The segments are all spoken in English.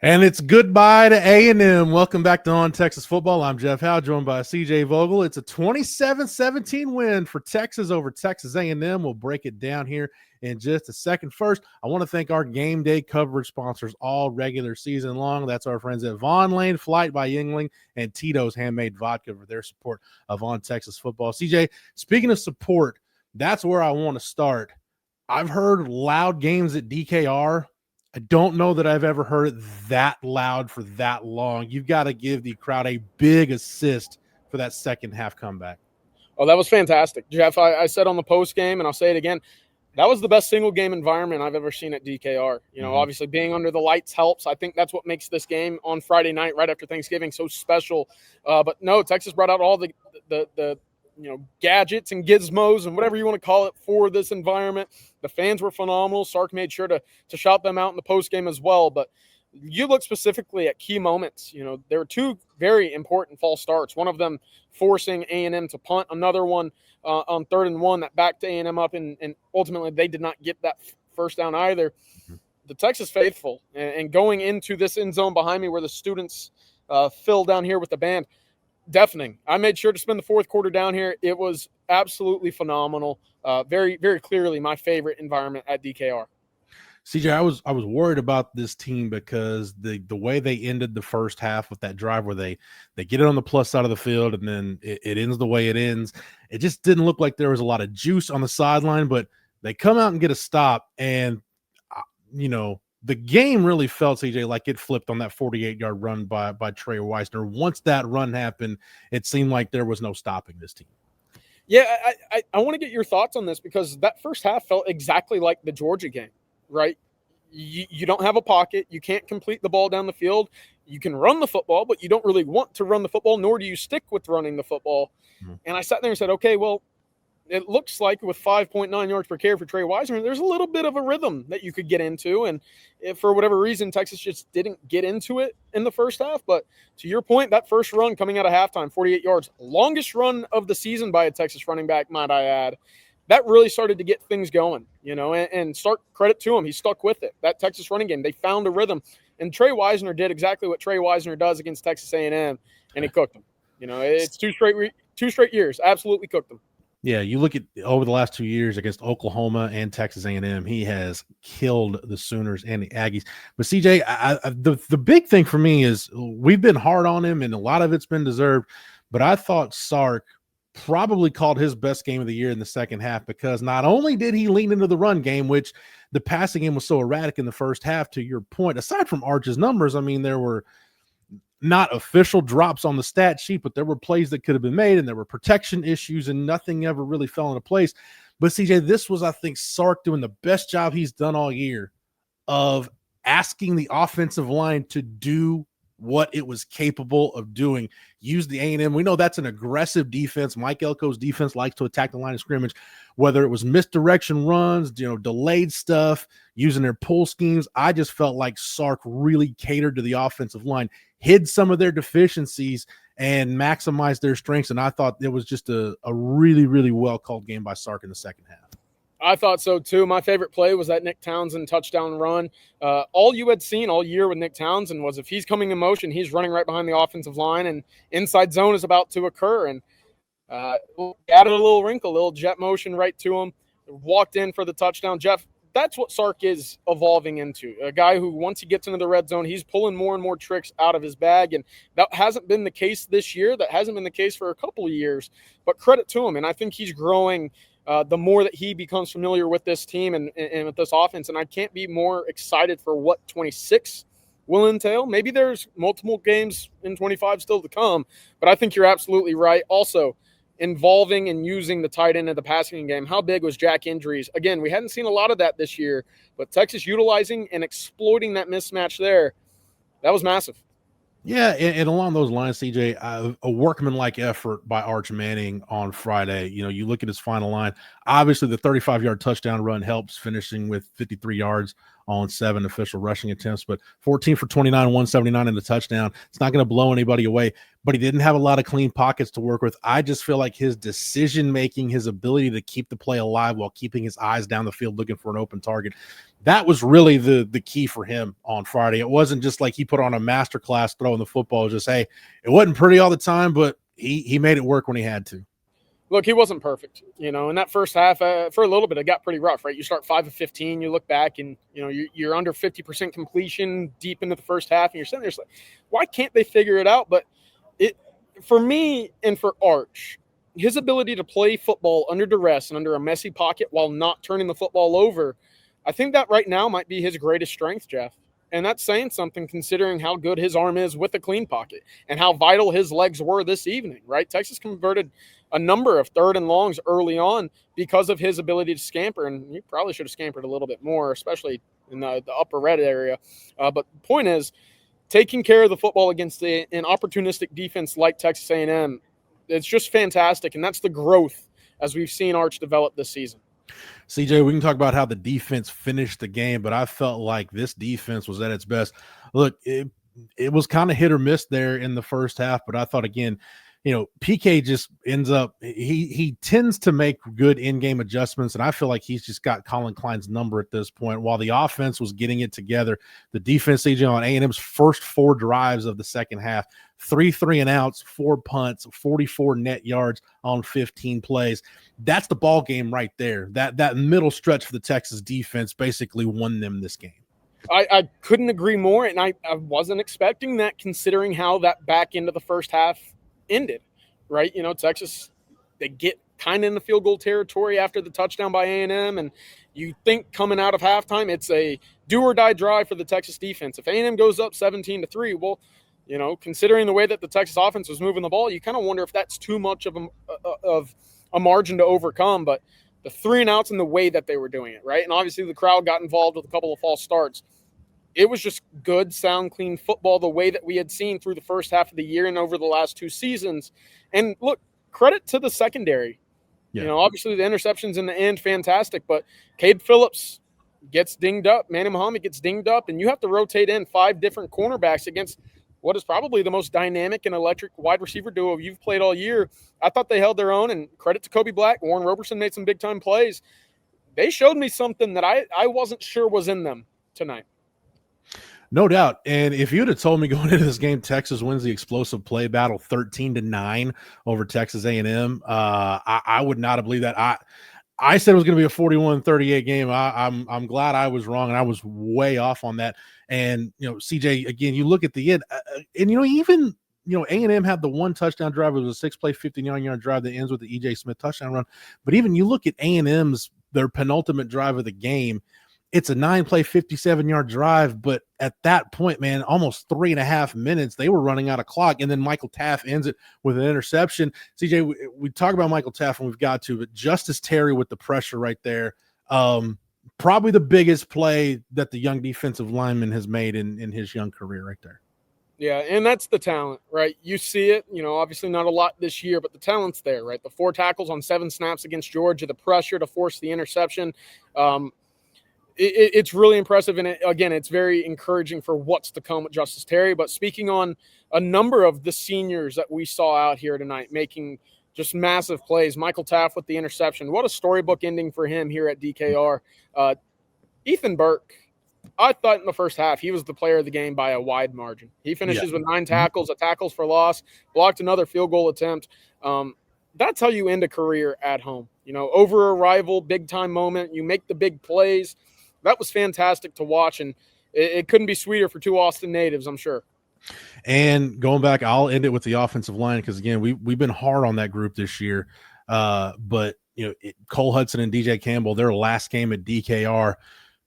And it's goodbye to A&M. Welcome back to On Texas Football. I'm Jeff Howe, joined by CJ Vogel. It's a 27-17 win for Texas over Texas A&M. We'll break it down here in just a second. First, I want to thank our game day coverage sponsors all regular season long. That's our friends at Von Lane Flight by Yingling and Tito's Handmade Vodka for their support of On Texas Football. CJ, speaking of support, that's where I want to start. I've heard loud games at DKR. I don't know that I've ever heard it that loud for that long. You've got to give the crowd a big assist for that second half comeback. Oh, that was fantastic. Jeff, I said on the post game, and I'll say it again, that was the best single game environment I've ever seen at DKR. Obviously being under the lights helps. I think that's what makes this game on Friday night right after Thanksgiving so special. But no, Texas brought out all the gadgets and gizmos and whatever you want to call it for this environment. The fans were phenomenal. Sark made sure to shout them out in the post game as well. But you look specifically at key moments. There were two very important false starts. One of them forcing A&M to punt. Another one on 3rd and 1 that backed A&M up, and ultimately they did not get that first down either. The Texas faithful, and going into this end zone behind me where the students fill down here with the band, deafening. I made sure to spend the fourth quarter down here. It was absolutely phenomenal. Very, very clearly my favorite environment at DKR. CJ, I was worried about this team because the way they ended the first half with that drive where they get it on the plus side of the field and then it ends the way it ends. It just didn't look like there was a lot of juice on the sideline, but they come out and get a stop, and the game really felt, CJ, like it flipped on that 48-yard run by Trey Weisner. Once that run happened, it seemed like there was no stopping this team. Yeah, I want to get your thoughts on this because that first half felt exactly like the Georgia game, right? You don't have a pocket. You can't complete the ball down the field. You can run the football, but you don't really want to run the football, nor do you stick with running the football. Mm-hmm. And I sat there and said, okay, well, it looks like with 5.9 yards per carry for Trey Weisner, there's a little bit of a rhythm that you could get into. And if for whatever reason, Texas just didn't get into it in the first half. But to your point, that first run coming out of halftime, 48 yards, longest run of the season by a Texas running back, might I add, that really started to get things going, and start credit to him. He stuck with it. That Texas running game, they found a rhythm. And Trey Weisner did exactly what Trey Weisner does against Texas A&M, and he cooked them. It's two straight years, absolutely cooked them. Yeah, you look at over the last 2 years against Oklahoma and Texas A&M, he has killed the Sooners and the Aggies. But CJ, the big thing for me is we've been hard on him, and a lot of it's been deserved. But I thought Sark probably called his best game of the year in the second half because not only did he lean into the run game, which the passing game was so erratic in the first half, to your point, aside from Arch's numbers, I mean, there were not official drops on the stat sheet, but there were plays that could have been made, and there were protection issues, and nothing ever really fell into place. But CJ, this was, I think, Sark doing the best job he's done all year of asking the offensive line to do what it was capable of doing. Use the A&M. We know that's an aggressive defense. Mike Elko's defense likes to attack the line of scrimmage, whether it was misdirection runs, delayed stuff, using their pull schemes. I just felt like Sark really catered to the offensive line, hid some of their deficiencies, and maximized their strengths. And I thought it was just a really, really well-called game by Sark in the second half. I thought so, too. My favorite play was that Nick Townsend touchdown run. All you had seen all year with Nick Townsend was if he's coming in motion, he's running right behind the offensive line, and inside zone is about to occur. And added a little wrinkle, a little jet motion right to him, walked in for the touchdown. Jeff, that's what Sark is evolving into, a guy who once he gets into the red zone, he's pulling more and more tricks out of his bag. And that hasn't been the case this year. That hasn't been the case for a couple of years. But credit to him, and I think he's growing the more that he becomes familiar with this team and with this offense. And I can't be more excited for what 26 will entail. Maybe there's multiple games in 25 still to come, but I think you're absolutely right. Also, involving and using the tight end of the passing game. How big was Jack injuries? Again, we hadn't seen a lot of that this year, but Texas utilizing and exploiting that mismatch there, that was massive. Yeah, and along those lines, CJ, a workmanlike effort by Arch Manning on Friday. You look at his final line. obviously the 35-yard touchdown run helps, finishing with 53 yards on 7 official rushing attempts, but 14 for 29, 179 in the touchdown. It's not going to blow anybody away, but he didn't have a lot of clean pockets to work with. I just feel like his decision-making, his ability to keep the play alive while keeping his eyes down the field looking for an open target, that was really the key for him on Friday. It wasn't just like he put on a masterclass throwing the football. It was just, hey, it wasn't pretty all the time, but he made it work when he had to. Look, he wasn't perfect, in that first half. For a little bit, it got pretty rough, right? You start 5 of 15, you look back, and you're under 50% completion deep into the first half, and you're sitting there like, why can't they figure it out? But for me and for Arch, his ability to play football under duress and under a messy pocket while not turning the football over, I think that right now might be his greatest strength, Jeff. And that's saying something considering how good his arm is with a clean pocket and how vital his legs were this evening, right? Texas converted a number of 3rd and longs early on because of his ability to scamper, and he probably should have scampered a little bit more, especially in the upper red area. But the point is, taking care of the football against an opportunistic defense like Texas A&M, it's just fantastic, and that's the growth as we've seen Arch develop this season. CJ, we can talk about how the defense finished the game, but I felt like this defense was at its best. Look, it was kind of hit or miss there in the first half, but I thought, again, PK just ends up he tends to make good in-game adjustments, and I feel like he's just got Colin Klein's number at this point. While the offense was getting it together, the defense, CJ, on A&M's first 4 drives of the second half, 3 3-and-outs, 4 punts, 44 net yards on 15 plays. That's the ball game right there. That middle stretch for the Texas defense basically won them this game. I couldn't agree more, and I wasn't expecting that considering how that back end of the first half ended, right? Texas, they get kind of in the field goal territory after the touchdown by A&M, and you think coming out of halftime it's a do or die drive for the Texas defense. If A&M goes up 17-3, well, considering the way that the Texas offense was moving the ball, you kind of wonder if that's too much of a margin to overcome. But the 3-and-outs and the way that they were doing it, right? And obviously the crowd got involved with a couple of false starts. It was just good, sound, clean football the way that we had seen through the first half of the year and over the last 2 seasons. And look, credit to the secondary. Yeah. Obviously the interceptions in the end, fantastic, but Cade Phillips gets dinged up. Manny Muhammad gets dinged up, and you have to rotate in 5 different cornerbacks against what is probably the most dynamic and electric wide receiver duo you've played all year. I thought they held their own, and credit to Kobe Black. Warren Roberson made some big-time plays. They showed me something that I wasn't sure was in them tonight. No doubt. And if you'd have told me going into this game, Texas wins the explosive play battle 13-9 over Texas A&M, I would not have believed that. I said it was going to be a 41-38 game. I'm glad I was wrong, and I was way off on that. And, CJ, again, you look at the end, and, even A&M had the 1 touchdown drive. It was a 6-play, 59-yard drive that ends with the E.J. Smith touchdown run. But even you look at A&M's, their penultimate drive of the game, it's a 9-play, 57-yard drive, but at that point, man, almost 3.5 minutes, they were running out of clock, and then Michael Taft ends it with an interception. CJ, we talk about Michael Taft when we've got to, but Justice Terry with the pressure right there, probably the biggest play that the young defensive lineman has made in his young career right there. Yeah, and that's the talent, right? You see it, obviously not a lot this year, but the talent's there, right? The 4 tackles on 7 snaps against Georgia, the pressure to force the interception, it's really impressive, and it's very encouraging for what's to come with Justice Terry. But speaking on a number of the seniors that we saw out here tonight making just massive plays, Michael Taft with the interception. What a storybook ending for him here at DKR. Ethan Burke, I thought in the first half he was the player of the game by a wide margin. He finishes with 9 tackles, a tackles for loss, blocked another field goal attempt. That's how you end a career at home. Over a rival, big-time moment, you make the big plays. That was fantastic to watch, and it couldn't be sweeter for 2 Austin natives, I'm sure. And going back, I'll end it with the offensive line because, again, we've been hard on that group this year. But, Cole Hudson and DJ Campbell, their last game at DKR,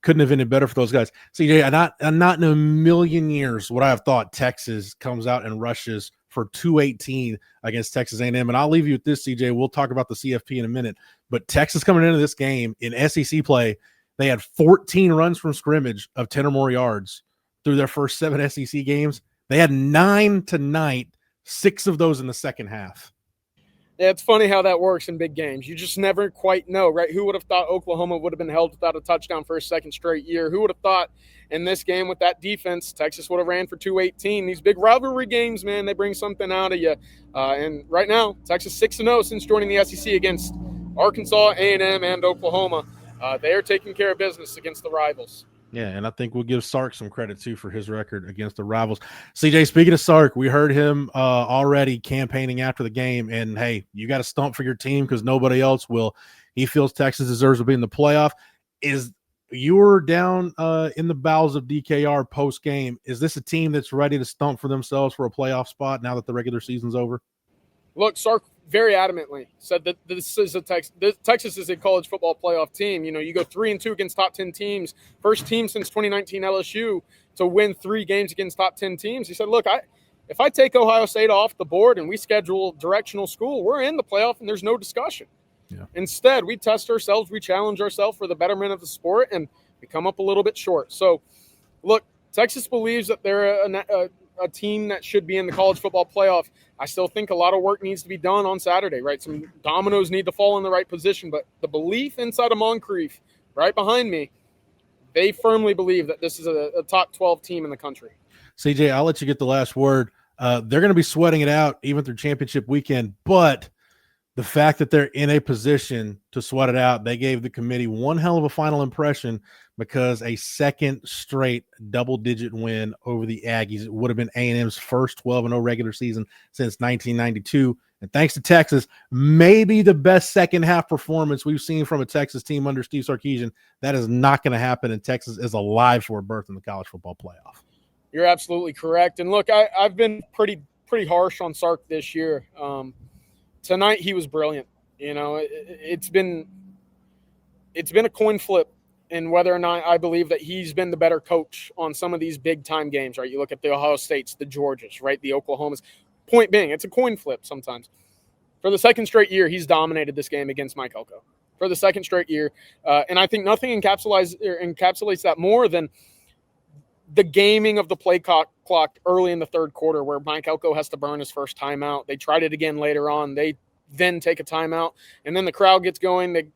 couldn't have ended better for those guys. CJ, not in a million years would I have thought Texas comes out and rushes for 218 against Texas A&M. And I'll leave you with this, CJ. We'll talk about the CFP in a minute. But Texas coming into this game in SEC play, they had 14 runs from scrimmage of 10 or more yards through their first 7 SEC games. They had 9 tonight, 6 of those in the second half. Yeah, it's funny how that works in big games. You just never quite know, right? Who would have thought Oklahoma would have been held without a touchdown for a second straight year? Who would have thought in this game with that defense, Texas would have ran for 218? These big rivalry games, man, they bring something out of you. And right now, Texas 6-0 since joining the SEC against Arkansas, A&M, and Oklahoma. They are taking care of business against the rivals. Yeah, and I think we'll give Sark some credit, too, for his record against the rivals. CJ, speaking of Sark, we heard him already campaigning after the game, and, hey, you got to stump for your team because nobody else will. He feels Texas deserves to be in the playoff. Is you're down in the bowels of DKR post-game, is this a team that's ready to stump for themselves for a playoff spot now that the regular season's over? Look, Sark very adamantly said that this is Texas is a college football playoff team. You know, you go 3-2 against top 10 teams, first team since 2019 LSU to win 3 games against top 10 teams. He said, look, if I take Ohio State off the board and we schedule directional school, we're in the playoff and there's no discussion. Yeah. Instead, we test ourselves, we challenge ourselves for the betterment of the sport, and we come up a little bit short. So, look, Texas believes that they're a team that should be in the college football playoff. I still think a lot of work needs to be done on Saturday, right? Some dominoes need to fall in the right position, but the belief inside of Moncrief, right behind me, they firmly believe that this is a top 12 team in the country. CJ, I'll let you get the last word. They're going to be sweating it out even through championship weekend, but the fact that they're in a position to sweat it out, they gave the committee one hell of a final impression because a second straight double-digit win over the Aggies. It would have been A&M's first 12-0 regular season since 1992. And thanks to Texas, maybe the best second-half performance we've seen from a Texas team under Steve Sarkeesian. That is not going to happen, and Texas is alive for a berth in the college football playoff. You're absolutely correct. And look, I've been pretty harsh on Sark this year. Tonight he was brilliant. You know, it's been a coin flip in whether or not I believe that he's been the better coach on some of these big time games, right? You look at the Ohio States, the Georgias, right? The Oklahomas. Point being, it's a coin flip sometimes. For the second straight year, he's dominated this game against Mike Elko. For the second straight year. And I think nothing encapsulates that more than the gaming of the play clock early in the third quarter where Mike Elko has to burn his first timeout. They tried it again later on. They then take a timeout, and then the crowd gets going. They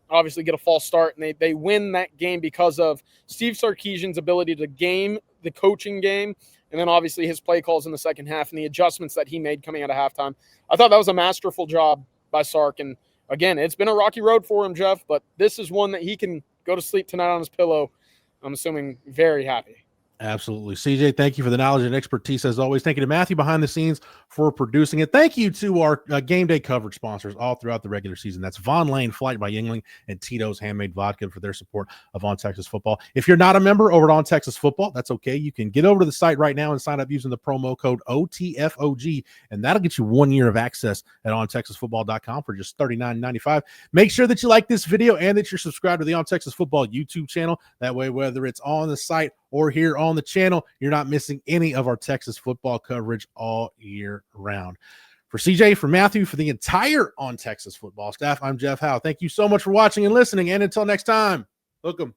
obviously get a false start, and they win that game because of Steve Sarkeesian's ability to game the coaching game, and then obviously his play calls in the second half and the adjustments that he made coming out of halftime. I thought that was a masterful job by Sark, and again, it's been a rocky road for him, Jeff, but this is one that he can go to sleep tonight on his pillow, I'm assuming very happy. Absolutely. CJ, thank you for the knowledge and expertise as always. Thank you to Matthew behind the scenes for producing it. Thank you to our game day coverage sponsors all throughout the regular season. That's Von Lane, Flight by Yingling, and Tito's Handmade Vodka for their support of On Texas Football. If you're not a member over at On Texas Football, that's okay. You can get over to the site right now and sign up using the promo code OTFOG, and that'll get you 1 year of access at ontexasfootball.com for just $39.95. Make sure that you like this video and that you're subscribed to the On Texas Football YouTube channel. That way, whether it's on the site or here on the channel, you're not missing any of our Texas football coverage all year round. For CJ, for Matthew, for the entire On Texas Football staff, I'm Jeff Howe. Thank you so much for watching and listening, and until next time, hook 'em.